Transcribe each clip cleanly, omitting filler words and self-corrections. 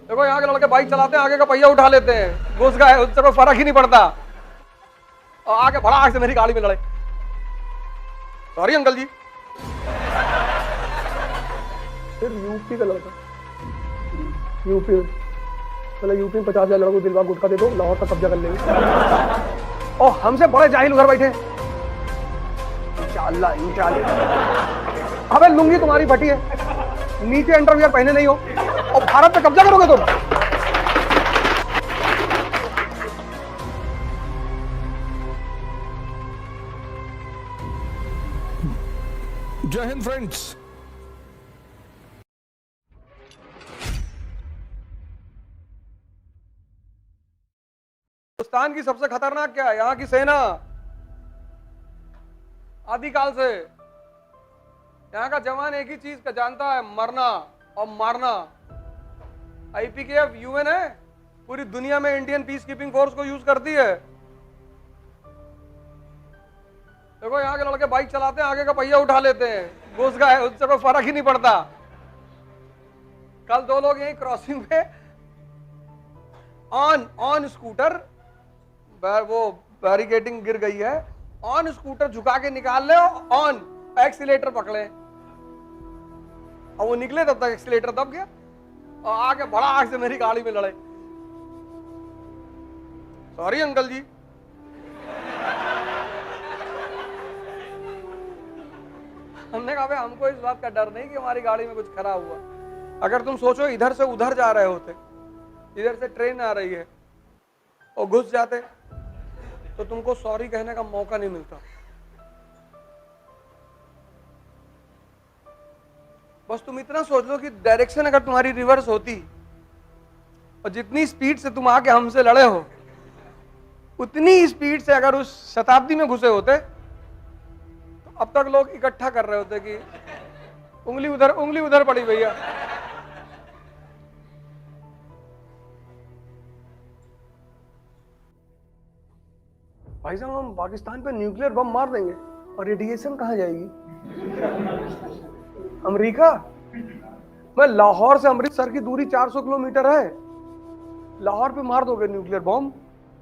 देखो यहाँ के लड़के बाइक चलाते हैं, आगे का पहिया उठा लेते हैं, घुस गए, उससे कोई फर्क ही नहीं पड़ता और आगे भड़ाक से मेरी गाड़ी में लड़े। सॉरी अंकल जी। फिर यूपी का लड़का, यूपी मतलब यूपी में 50,000 लड़कों को दिलवा गुटखा दे दो, लाहौर का कब्जा कर लेंगे और हमसे बड़े जाहिल उधर बैठे। इंशाअल्लाह इंशाअल्लाह। अबे लुंगी तुम्हारी फटी है, नीचे अंडरवियर पहने नहीं हो और भारत पे कब्जा करोगे तुम। जय हिंद फ्रेंड्स। हिंदुस्तान की सबसे खतरनाक क्या है? यहाँ की सेना आदिकाल से। यहाँ का जवान एक ही चीज का जानता है, मरना और मारना। आईपीकेएफ यूएन है, पूरी दुनिया में इंडियन पीस कीपिंग फोर्स को यूज करती है। देखो यहाँ के लड़के बाइक चलाते हैं, आगे का पहिया उठा लेते हैं, घुस गए, उससे कोई फर्क ही नहीं पड़ता। कल दो लोग यही क्रॉसिंग पे ऑन स्कूटर, वो बैरिकेडिंग गिर गई है, ऑन स्कूटर झुका के निकाल ले, ऑन एक्सीलेटर पकड़े और वो निकले, तब तक एक्सीलेटर दब गया और आगे भड़ाक से मेरी गाड़ी में लड़े। सॉरी अंकल जी। हमने कहा भाई हमको इस बात का डर नहीं कि हमारी गाड़ी में कुछ खराब हुआ। अगर तुम सोचो इधर से उधर जा रहे होते, इधर से ट्रेन आ रही है और घुस जाते तो तुमको सॉरी कहने का मौका नहीं मिलता। बस तुम इतना सोच लो कि डायरेक्शन अगर तुम्हारी रिवर्स होती और जितनी स्पीड से तुम आके हमसे लड़े हो, उतनी स्पीड से अगर उस शताब्दी में घुसे होते तो अब तक लोग इकट्ठा कर रहे होते कि उंगली उधर पड़ी भैया। भाई साहब हम पाकिस्तान पे न्यूक्लियर बम मार देंगे और रेडिएशन कहां जाएगी? अमेरिका में लाहौर से अमृतसर की दूरी 400 किलोमीटर है। लाहौर पे मार दोगे न्यूक्लियर बम,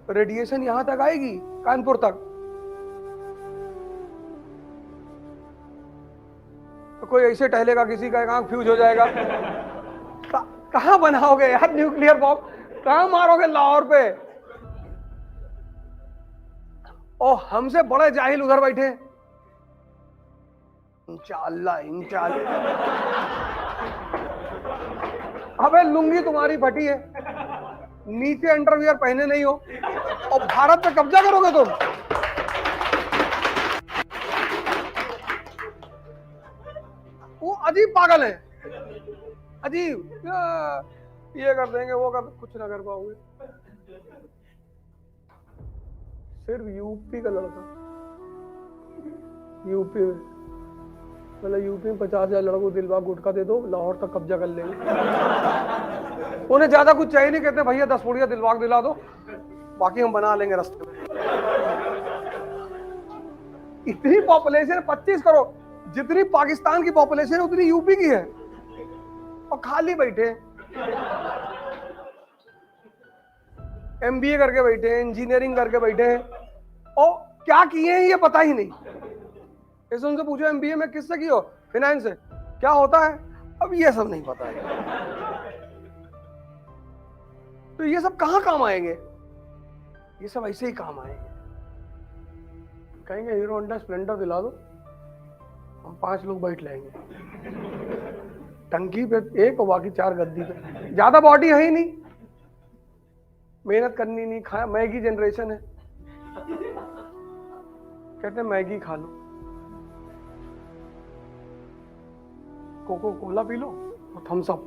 रेडिएशन यहां तक आएगी, कानपुर तक। तो कोई ऐसे टहलेगा, किसी का एक आंख फ्यूज हो जाएगा। कहां बनाओगे यार न्यूक्लियर बम? कहां मारोगे लाहौर पे? और हमसे बड़े जाहिल उधर बैठे। इंशाअल्लाह इंशाअल्लाह। अबे लुंगी तुम्हारी फटी है, नीचे अंडरवियर पहने नहीं हो और भारत पे कब्जा करोगे तुम। वो अजीब पागल है, अजीब, ये कर देंगे, वो कर, कुछ ना कर पाओगे। सिर्फ यूपी का लड़का, यूपी में मतलब यूपी में 50,000 लड़कों को दिलवा गुटखा दे दो, लाहौर तक कब्जा कर लेंगे। उन्हें ज्यादा कुछ चाहिए नहीं, कहते भैया 10 पुड़िया दिलवा दिला दो, बाकी हम बना लेंगे रास्ते में। इतनी पॉपुलेशन 25 करोड़, जितनी पाकिस्तान की पॉपुलेशन है उतनी यूपी की है और खाली बैठे, एमबीए करके बैठे हैं, इंजीनियरिंग करके बैठे हैं और क्या किए हैं ये पता ही नहीं। ऐसे उनसे पूछो एमबीए में किससे किए हो? फाइनेंस से। क्या होता है? अब ये सब नहीं पता है। तो ये सब कहां काम आएंगे? ये सब ऐसे ही काम आएंगे। कहेंगे हीरो होंडा स्प्लेंडर दिला दो, हम 5 लोग बैठ लेंगे टंकी पे एक और बाकी 4 गद्दी पे। ज्यादा बॉडी है ही नहीं, मेहनत करनी नहीं, खाया, मैगी जनरेशन है, कहते हैं मैगी खा लो, कोको कोला पी लो और Thums Up,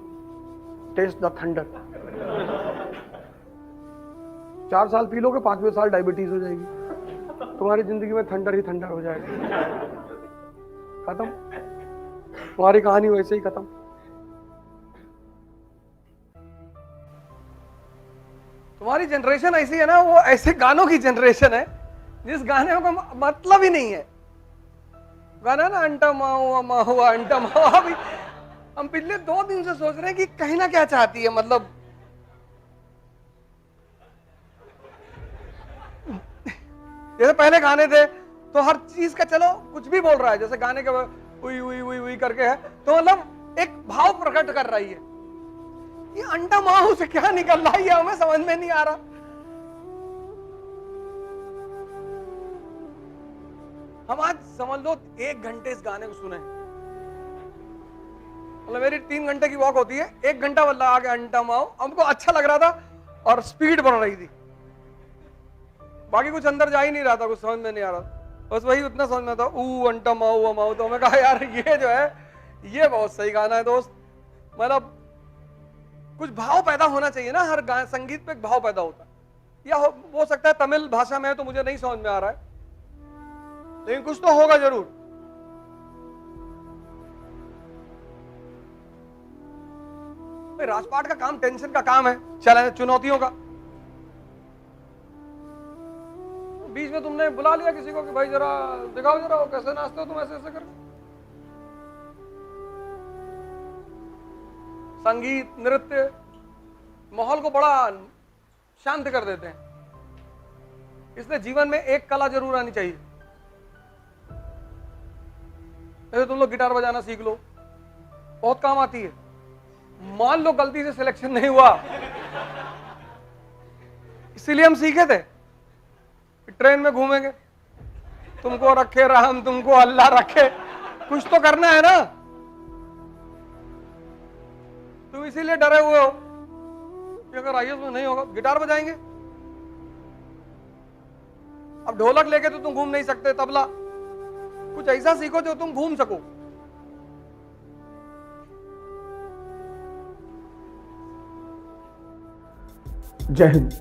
taste the thunder. 4 साल पी लोगे, 5वें साल डायबिटीज हो जाएगी, तुम्हारी जिंदगी में थंडर ही थंडर हो जाएगा। खत्म, तुम्हारी कहानी वैसे ही खत्म। तुम्हारी जनरेशन ऐसी है ना, वो ऐसे गानों की जनरेशन है जिस गाने का मतलब ही नहीं है। गाना ना अंटा माहुआ माहुआ अंटा माहुआ, अभी हम पिछले 2 दिन से सोच रहे हैं कि कहीं ना क्या चाहती है, मतलब जैसे पहले गाने थे तो हर चीज का चलो कुछ भी बोल रहा है, जैसे गाने के उई उई उई उई करके है तो मतलब एक भाव प्रकट कर रही है। ये अंडा माहू से क्या निकल रहा है ये हमें समझ में नहीं आ रहा। हम आज समझ लो 1 घंटे इस गाने को सुने, मतलब मेरी 3 घंटे की वॉक होती है, 1 घंटा बल्ला आगे अंडा माओ, हमको अच्छा लग रहा था और स्पीड बढ़ रही थी, बाकी कुछ अंदर जा ही नहीं रहा था, कुछ समझ में नहीं आ रहा था, बस वही उतना समझ में था ऊ अंटा माओ माओ। तो मैं कहा यार ये जो है ये बहुत सही गाना है दोस्त, मतलब कुछ भाव पैदा होना चाहिए ना, हर संगीत पे एक भाव पैदा होता है। या हो सकता है तमिल भाषा में है तो मुझे नहीं समझ में आ रहा है, लेकिन कुछ तो होगा जरूर। राजपाट का काम टेंशन का काम है, चैलेंज चुनौतियों का। बीच में तुमने बुला लिया किसी को कि भाई जरा दिखाओ जरा कैसे नाचते हो तुम ऐसे ऐसे कर। संगीत नृत्य माहौल को बड़ा शांत कर देते हैं, इसलिए जीवन में एक कला जरूर आनी चाहिए। जैसे तुम लोग गिटार बजाना सीख लो, बहुत काम आती है। मान लो गलती से सिलेक्शन नहीं हुआ, इसीलिए हम सीखे थे, ट्रेन में घूमेंगे, तुमको रखे राम तुमको अल्लाह रखे, कुछ तो करना है ना। तुम इसीलिए डरे हुए हो कि अगर आईएएस में नहीं होगा, गिटार बजाएंगे। अब ढोलक लेके तो तुम घूम नहीं सकते, तबला, कुछ ऐसा सीखो जो तुम घूम सको। जय हिंद।